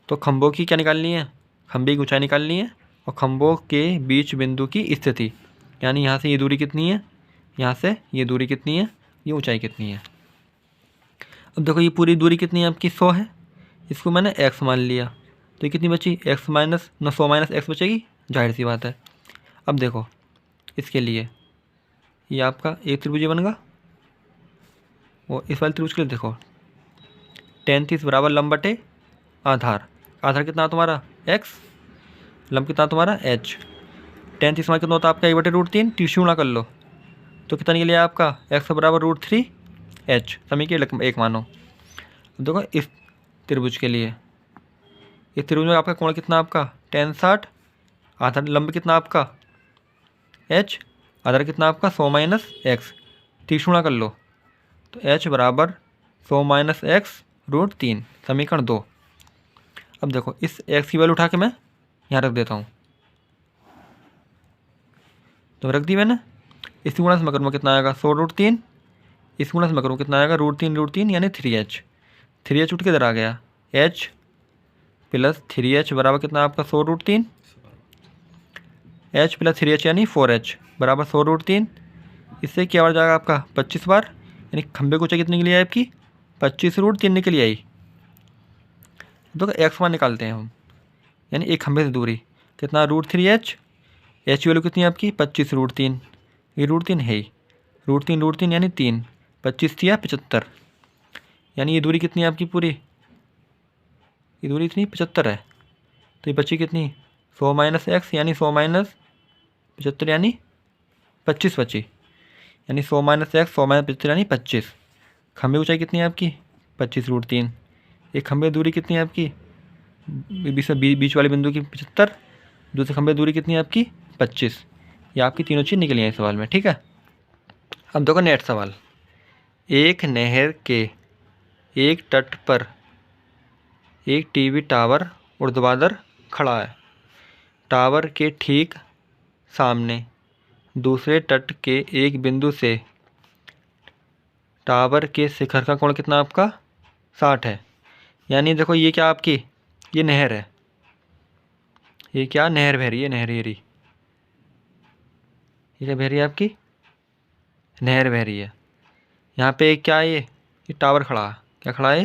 तो खंभों की क्या निकालनी है, खंभे की ऊंचाई निकालनी है, और खंभों के बीच बिंदु की स्थिति, यानी यहाँ से ये दूरी कितनी है, यहाँ से ये दूरी कितनी है, ये ऊंचाई कितनी है। अब देखो ये पूरी दूरी कितनी है आपकी 100 है, इसको मैंने x मान लिया, तो ये कितनी बची, एक्स माइनस 100 माइनस एक्स बचेगी, जाहिर सी बात है। अब देखो इसके लिए ये आपका एक त्रिभुज बनेगा, और इस वाले त्रिभुज के लिए देखो tan 30 बराबर लंब बटे आधार। आधार कितना तुम्हारा x, लंब कितना तुम्हारा h। tan 30 कितना होता है आपका 1/√3, 30 गुणा कर लो तो कितना निकलेगा आपका x बराबर √3h, समीकरण 1 मानो। अब देखो इस त्रिभुज के लिए, इस त्रिभुज में आपका कोण कितना आपका tan 60, आधार लंब कितना आपका h, आधार कितना आपका 100 माइनस एक्स, 30 गुणा कर लो तो h बराबर 100 माइनस एक्स √3, समीकरण 2। अब देखो इस x की वैल्यू उठा के मैं यहाँ रख देता हूँ, तो रख दी मैंने। इस गुणा से मैं करूँगा कितना आएगा 100√3, इस गुणा से मैं करूँ कितना आएगा √3 यानी 3h, 3h उठ के इधर आ गया, h प्लस 3h बराबर कितना आपका 100√3, h प्लस 3h यानी 4h बराबर 100√3। इससे क्या बार जाएगा आपका 25 बार, यानी खंभे की ऊंचाई कितनी निकली आई आपकी 25√3 निकली आई। तो एक्स मान निकालते हैं हम, यानी एक खंभे से दूरी कितना √3h, h की वैल्यू कितनी है आपकी 25√3, ये √3 है ही, √3 यानी 3, 25 या 75, यानी ये दूरी कितनी है आपकी पूरी, ये दूरी इतनी 75 है। तो ये बची कितनी 100 माइनस एक्स यानी 100 माइनस 75 यानी 25 बची, यानी 100 माइनस एक्स 100 माइनस 75 यानी 25। खंभे ऊंचाई कितनी है आपकी 25√3, एक खंभे दूरी कितनी है आपकी बीच वाले बिंदु की 75, दूसरे खंभे दूरी कितनी है आपकी 25। ये आपकी तीनों चीज़ निकली हैं इस सवाल में, ठीक है। अब देखो नेक्स्ट सवाल, एक नहर के एक तट पर एक टीवी टावर ऊर्ध्वाधर खड़ा है, टावर के ठीक सामने दूसरे तट के एक बिंदु से टावर के शिखर का कोण कितना आपका 60 है। यानी देखो ये क्या आपकी, ये नहर है, ये क्या नहर बह रही है, नहर ये क्या बह रही है आपकी, नहर बह रही है। यहाँ पे क्या है, ये टावर खड़ा है, क्या खड़ा है,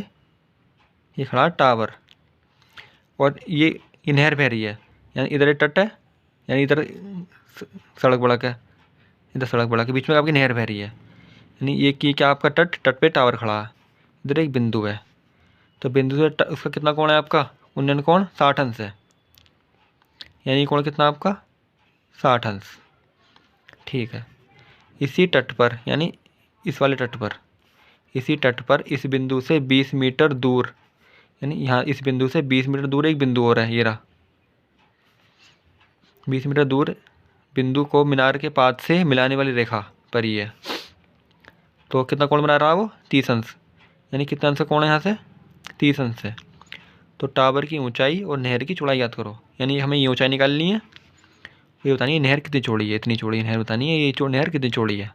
ये खड़ा है टावर, और ये नहर बह रही है, यानी इधर एक तट है, यानी इधर सड़क बड़क है, इधर सड़क बड़क के बीच में आपकी नहर बह रही है, यानी ये कि क्या आपका तट पे टावर खड़ा है, इधर एक बिंदु है, तो बिंदु से उसका कितना कोण है आपका उन्नयन कोण 60 अंश है, यानी कोण कितना आपका 60 अंश, ठीक है। इसी तट पर यानी इस वाले तट पर, इसी तट पर इस बिंदु से 20 मीटर दूर, यानी यहाँ इस बिंदु से 20 मीटर दूर एक बिंदु और है, ये रहा 20 मीटर दूर बिंदु को मीनार के पाद से मिलाने वाली रेखा पर ही है, तो कितना कोण बना रहा वो 30 अंश, यानी कितना अंश का कोण है यहाँ से 30 अंश है। तो टावर की ऊंचाई और नहर की चौड़ाई याद करो, यानी हमें ये ऊंचाई निकालनी है, ये बतानी है नहर कितनी चौड़ी है, इतनी चौड़ी नहर बतानी है, ये नहर कितनी चौड़ी है।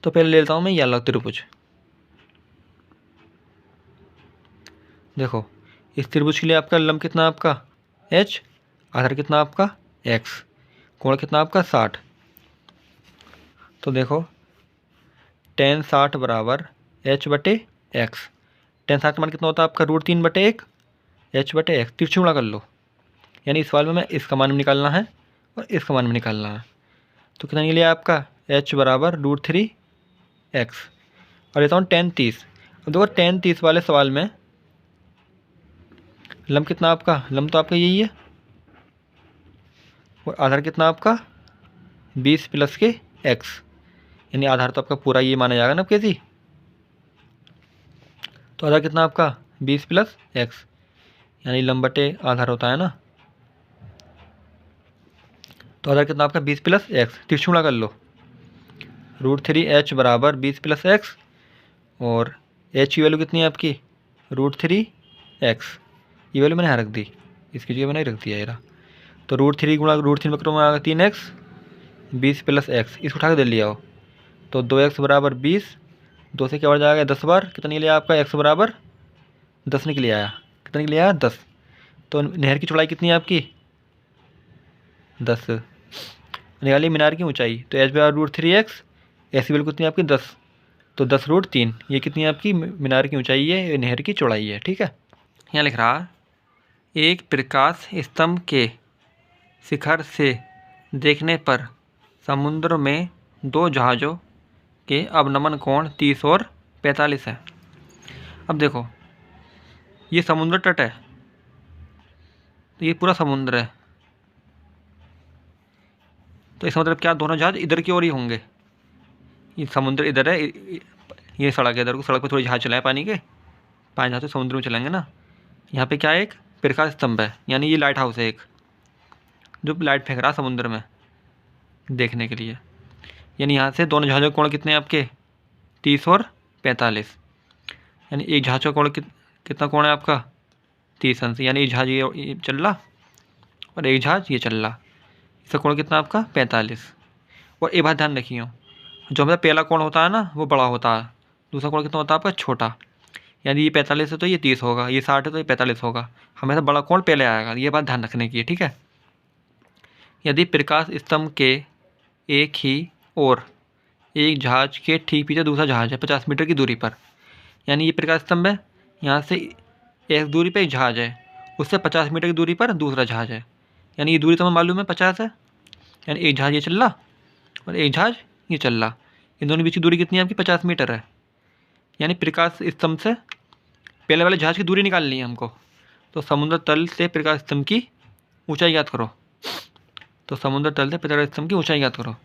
तो पहले ले लेता हूँ मैं ये अलग त्रिभुज, देखो इस त्रिभुज के लिए आपका लंब कितना आपका h, आधार कितना आपका x, कोण कितना आपका 60। तो देखो tan 60 बराबर h बटे x, tan 60 मान कितना होता है आपका √3/1 h बटे x, तिरछी गुणा कर लो, यानी इस सवाल में मैं इसका मान भी निकालना है और इसका मान भी निकालना है। तो कितना निकल लिया आपका h बराबर √3x, और लेता हूँ tan 30। अब देखो tan 30 वाले सवाल में लंब कितना आपका, लंब तो आपका यही है, और आधार कितना आपका 20 प्लस के x, यानी आधार तो आपका पूरा ये माना जाएगा ना कैसी, तो आधार कितना आपका 20 प्लस x, यानी लंब बटे आधार होता है ना, तो आधार कितना आपका 20 प्लस x, तिरछी गुणा कर लो, √3h बराबर 20 प्लस x, और h की वैल्यू कितनी है आपकी √3x, ये वैल्यू मैंने यहाँ रख दी, इसकी जगह मैंने रख दिया ये रहा। तो √3 गुणा √3 में करो आएगा 3x, 20 प्लस x, इसको उठा के दे लिया हो, तो 2x बराबर 20, 2 से क्या बढ़ जाएगा 10 बार, कितना निकल आया आपका x बराबर 10 निकल आया, कितना निकल आया 10। तो नहर की चौड़ाई कितनी है आपकी 10, निकालिए मीनार की ऊंचाई, तो h बराबर √3x, ऐसी वैल्यू कितनी है आपकी 10, तो 10√3, ये कितनी है आपकी मीनार की ऊंचाई है, ये नहर की चौड़ाई है, ठीक है। यहाँ लिख रहा एक प्रकाश स्तंभ के शिखर से देखने पर समुद्र में 2 जहाज़ों के अवनमन कोण 30 और 45 है। अब देखो, ये समुद्र तट है, तो ये पूरा समुद्र है, तो इसका मतलब क्या, दोनों जहाज इधर की ओर ही होंगे। ये समुद्र इधर है, ये सड़क है इधर को, सड़क पर थोड़ी जहाज चलाए पानी के, पानी जहाज तो समुद्र में चलेंगे ना। यहाँ पे क्या है, एक प्रकाश स्तंभ है, यानी ये लाइट हाउस है एक, जो लाइट फेंक रहा समुद्र में देखने के लिए। यानी यहाँ से दोनों जहाज़ों का कोण कितने हैं आपके, 30 और 45। यानी एक जहाज़ का कोण कितना कोण है आपका, 30 अंश। यानी एक जहाज़ ये चल रहा और एक जहाज़ ये चल रहा, इसका कोण कितना आपका 45। और एक बात ध्यान रखिए, जो हमारा पहला कोण होता है ना वो बड़ा होता है, दूसरा कोण कितना होता है आपका छोटा। यानी ये 45 है तो ये 30 होगा, ये 60 है तो ये 45 होगा, हमेशा बड़ा कोण पहले आएगा, ये बात ध्यान रखने की है, ठीक है। यदि प्रकाश स्तंभ के एक ही और एक जहाज़ के ठीक पीछे दूसरा जहाज़ है 50 मीटर की दूरी पर, यानी ये प्रकाश स्तंभ है, यहाँ से एक दूरी पर एक जहाज़ है, उससे 50 मीटर की दूरी पर दूसरा जहाज़ है, यानी ये दूरी तो हमें मालूम है 50 है। यानी एक जहाज़ ये चल रहा और एक जहाज़ ये चल रहा, इन दोनों बीच की दूरी कितनी है आपकी, 50 मीटर है। यानी प्रकाश स्तंभ से पहले वाले जहाज़ की दूरी निकालनी है हमको, तो समुद्र तल से प्रकाश स्तंभ की ऊंचाई ज्ञात करो। तो समुद्र तल से प्रकाश स्तंभ की ऊंचाई ज्ञात करो,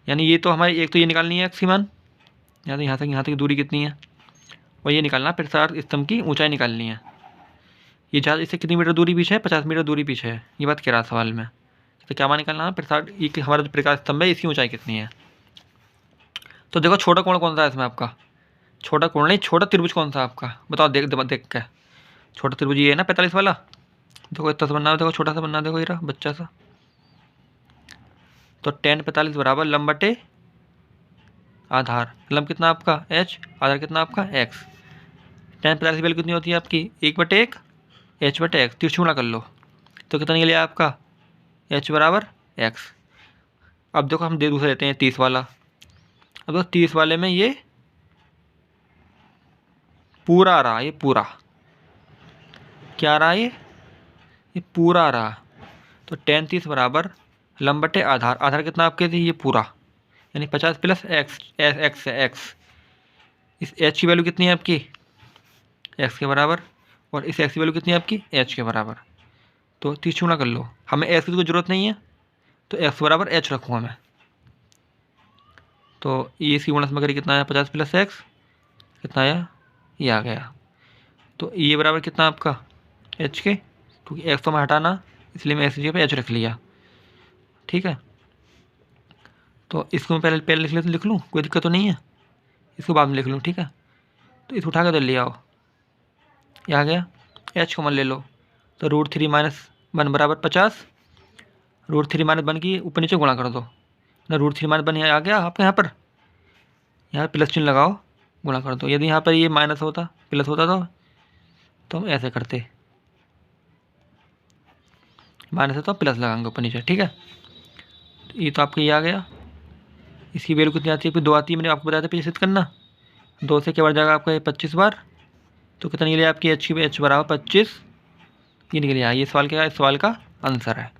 यानी ये तो हमारी एक तो ये निकालनी है एक्स की मान, यानी यहाँ तक की दूरी कितनी है, और ये निकालना प्रकाश स्तंभ की ऊंचाई निकालनी है। ये जहाज़ इससे कितनी मीटर दूरी पीछे है, 50 मीटर दूरी पीछे है, ये बात कह रहा सवाल में। तो क्या मान निकालना है, प्रकाश, ये हमारा जो प्रकाश स्तंभ है इसकी ऊंचाई कितनी है। तो देखो छोटा कोण कौन सा है इसमें आपका, छोटा कोण नहीं, छोटा त्रिभुज कौन सा आपका, बताओ देख के। छोटा त्रिभुज ये है ना 45 वाला, देखो इतना सा बनना है, देखो छोटा सा बनना है, देखो ये रहा बच्चा सा। तो tan 45 बराबर लंब बटे आधार, लंब कितना आपका h, आधार कितना आपका x। tan 45 की वैल्यू कितनी होती है आपकी, 1/1 h/x, तिरछी गुणा कर लो, तो कितना निकल आपका h बराबर x। अब देखो हम दूसरा लेते हैं 30 वाला। अब देखो 30 वाले में ये पूरा आ रहा, ये पूरा क्या आ रहा है, ये पूरा आ रहा। तो tan 30 बराबर लंब बटे आधार, आधार कितना आपके थी, ये पूरा, यानी 50 प्लस एक्स है एक्स। इस h की वैल्यू कितनी है आपकी, x के बराबर, और इस x की वैल्यू कितनी है आपकी, h के बराबर। तो 30 गुणा कर लो, हमें x की तो ज़रूरत नहीं है, तो x बराबर h रखूँगा मैं। तो ये इसकी गुणा में करिए कितना आया, 50 प्लस एक्स कितना आया, ये आ गया। तो ये बराबर कितना आपका h के, क्योंकि x तो मैं हटाना, इसलिए मैं x की जगह पे h रख लिया, ठीक है। तो इसको मैं पहले लिख लूँ, कोई दिक्कत तो नहीं है, इसको बाद में लिख लूँ, ठीक है। तो इसको उठा के तो ले आओ, ये आ गया, h कॉमन ले लो, तो √3 - 1 बराबर 50, √3 - 1 की ऊपर नीचे गुणा कर दो ना, √3 - 1 आ गया आपके यहाँ पर, यहाँ प्लस चिन्ह लगाओ, गुणा कर दो। यदि यहाँ पर ये माइनस होता, प्लस होता तो हम ऐसे करते, माइनस है तो प्लस लगाएंगे ऊपर नीचे, ठीक है। तो ये तो आपके ये आ गया, इसकी वैल्यू कितनी आती है, 2 आती है, मैंने आपको बताया था पीछे सिद्ध करना, 2 से क्या बढ़ जाएगा आपका, 25 बार, तो कितना निकले आपकी h बराबर 25, ये निकले। ये सवाल क्या है, इस सवाल का आंसर है।